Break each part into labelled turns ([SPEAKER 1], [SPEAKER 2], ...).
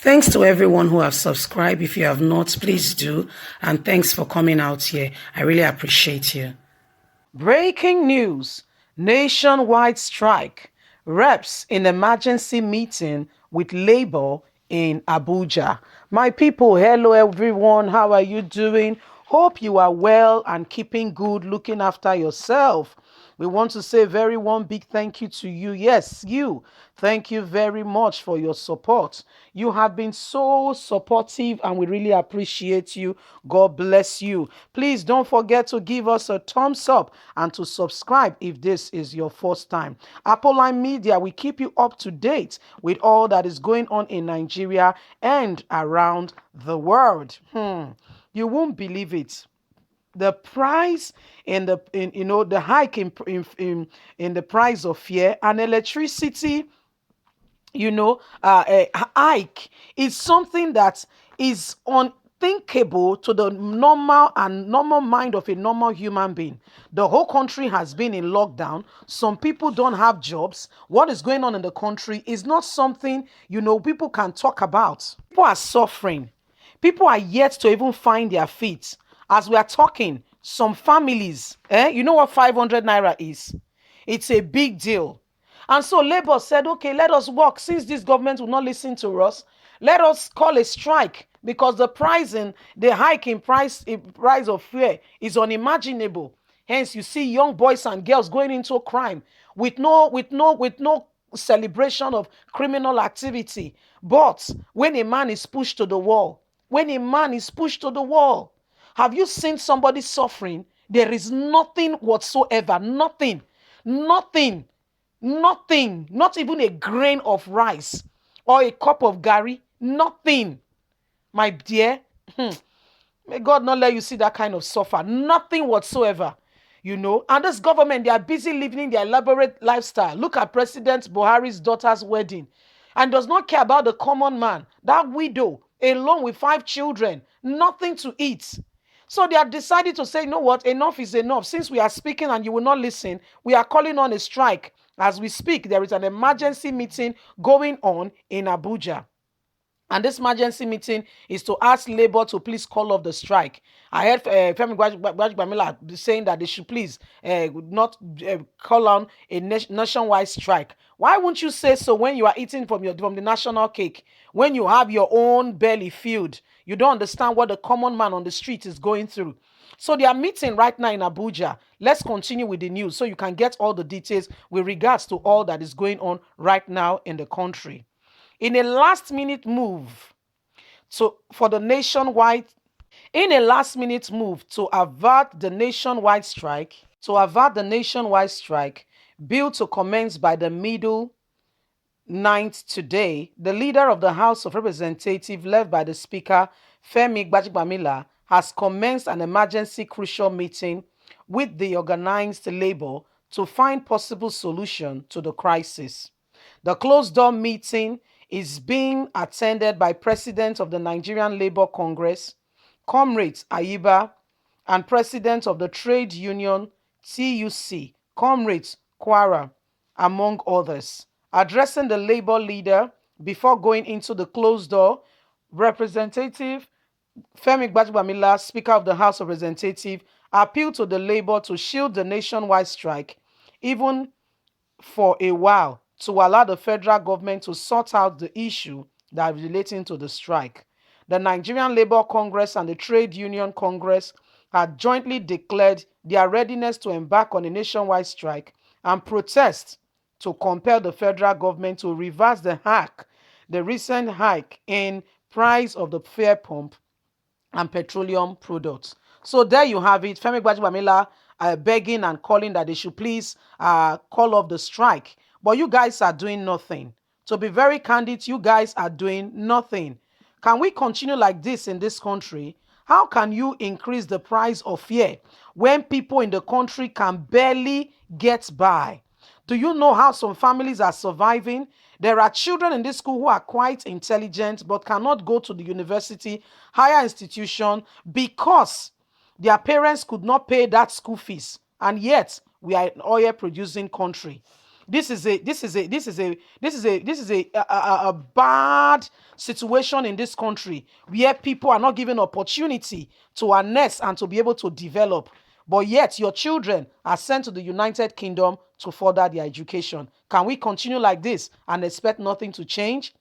[SPEAKER 1] Thanks to everyone who have subscribed. If you have not, please do. And thanks for coming out here. I really appreciate you. Breaking news. Nationwide strike. Reps in emergency meeting with Labour in Abuja. My people, hello everyone. How are you doing? Hope you are well and keeping good, looking after yourself. We want to say very one big thank you to you. Yes, you. Thank you very much for your support. You have been so supportive and we really appreciate you. God bless you. Please don't forget to give us a thumbs up and to subscribe if this is your first time. Apple Line Media, we keep you up to date with all that is going on in Nigeria and around the world. You won't believe it. The price in the hike in the price of fuel and electricity, a hike is something that is unthinkable to the normal mind of a normal human being. The whole country has been in lockdown. Some people don't have jobs. What is going on in the country is not something people can talk about. People are suffering. People are yet to even find their feet. As we are talking, some families, you know what 500 naira is? It's a big deal. And so Labour said, okay, let us work. Since this government will not listen to us, let us call a strike because the hike in price of fuel is unimaginable. Hence, you see young boys and girls going into crime with no celebration of criminal activity. But when a man is pushed to the wall, have you seen somebody suffering? There is nothing whatsoever, nothing, not even a grain of rice or a cup of gari, nothing, my dear. May God not let you see that kind of suffer. Nothing whatsoever. And this government, they are busy living their elaborate lifestyle. Look at President Buhari's daughter's wedding and does not care about the common man. That widow, alone with 5 children, nothing to eat. So they have decided to say, you know what, enough is enough. Since we are speaking and you will not listen, we are calling on a strike. As we speak, there is an emergency meeting going on in Abuja. And this emergency meeting is to ask Labour to please call off the strike. I heard Femi Gbamila saying that they should please not call on a nationwide strike. Why won't you say so when you are eating from the national cake? When you have your own belly filled, you don't understand what the common man on the street is going through. So they are meeting right now in Abuja. Let's continue with the news so you can get all the details with regards to all that is going on right now in the country. In a last-minute move for the nationwide, in a last-minute move to avert the nationwide strike, bill to commence by the middle night today, the leader of the House of Representatives, led by the Speaker, Femi Gbamila, has commenced an emergency crucial meeting with the organized labor to find possible solution to the crisis. The closed-door meeting is being attended by President of the Nigerian Labour Congress, Comrade Ayiba, and President of the Trade Union TUC, Comrade Kwara, among others. Addressing the Labour leader before going into the closed door, Representative Femi Gbamila, Speaker of the House of Representatives, appealed to the Labour to shield the nationwide strike, even for a while, to allow the federal government to sort out the issue that is relating to the strike. The Nigerian Labour Congress and the Trade Union Congress had jointly declared their readiness to embark on a nationwide strike and protest to compel the federal government to reverse the recent hike in price of the fuel pump and petroleum products. So there you have it. Femi Gbamila begging and calling that they should please call off the strike. But you guys are doing nothing. To be very candid, you guys are doing nothing. Can we continue like this in this country? How can you increase the price of fuel when people in the country can barely get by? Do you know how some families are surviving? There are children in this school who are quite intelligent but cannot go to the university, higher institution, because their parents could not pay that school fees. And yet, we are an oil-producing country. This is a bad situation in this country where people are not given opportunity to harness and to be able to develop. But yet your children are sent to the United Kingdom to further their education. Can we continue like this and expect nothing to change?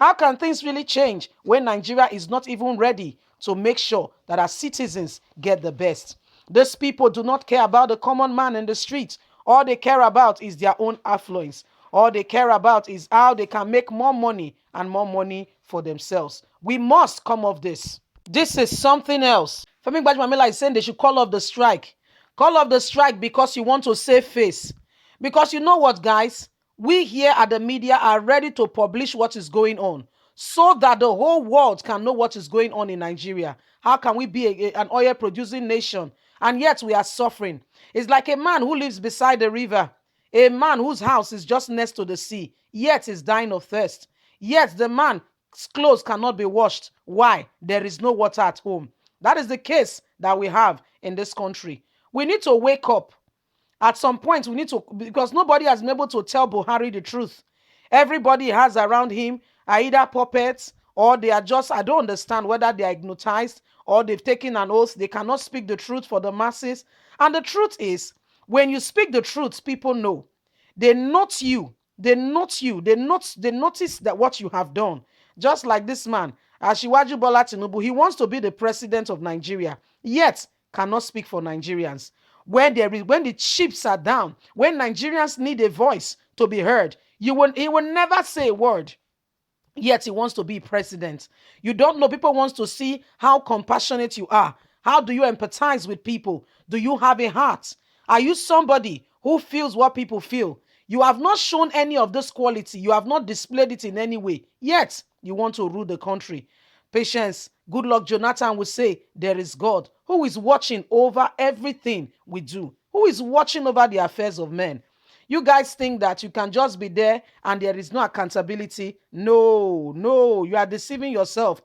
[SPEAKER 1] How can things really change when Nigeria is not even ready to make sure that our citizens get the best? These people do not care about the common man in the street. All they care about is their own affluence. All they care about is how they can make more money and more money for themselves. We must come off this. This is something else. Femi Gbajimamila is saying they should call off the strike. Call off the strike because you want to save face. Because you know what, guys? We here at the media are ready to publish what is going on so that the whole world can know what is going on in Nigeria. How can we be an oil producing nation and yet we are suffering? It's like a man who lives beside the river, a man whose house is just next to the sea, yet is dying of thirst. Yet the man's clothes cannot be washed. Why? There is no water at home. That is the case that we have in this country. We need to wake up. At some point, we need to, because nobody has been able to tell Buhari the truth. Everybody has around him are either puppets or they are just, I don't understand whether they are hypnotized or they've taken an oath. They cannot speak the truth for the masses. And the truth is, when you speak the truth, people know. They note you. They note you. They notice that what you have done. Just like this man, Asiwaju Bola Tinubu, he wants to be the president of Nigeria, yet cannot speak for Nigerians. When the chips are down, when Nigerians need a voice to be heard, he will never say a word. Yet he wants to be president. You don't know. People wants to see how compassionate you are. How do you empathize with people? Do you have a heart? Are you somebody who feels what people feel? You have not shown any of this quality. You have not displayed it in any way. Yet you want to rule the country. Patience. Good luck. Jonathan will say, there is God who is watching over everything we do, who is watching over the affairs of men. You guys think that you can just be there and there is no accountability. No, no, you are deceiving yourself.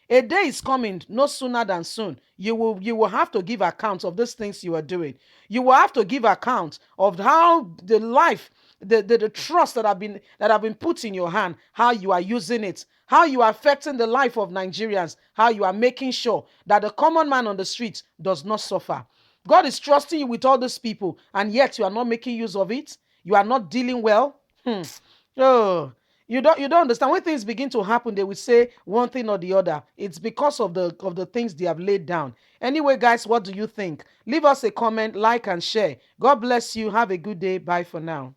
[SPEAKER 1] A day is coming, no sooner than soon. You will have to give account of these things you are doing. You will have to give account of how the life, the trust that have been put in your hand, how you are using it, how you are affecting the life of Nigerians, how you are making sure that the common man on the street does not suffer. God is trusting you with all these people, and yet you are not making use of it. You are not dealing well. Oh, you don't understand. When things begin to happen, they will say one thing or the other. It's because of the things they have laid down. Anyway, guys, what do you think? Leave us a comment, like, and share. God bless you. Have a good day. Bye for now.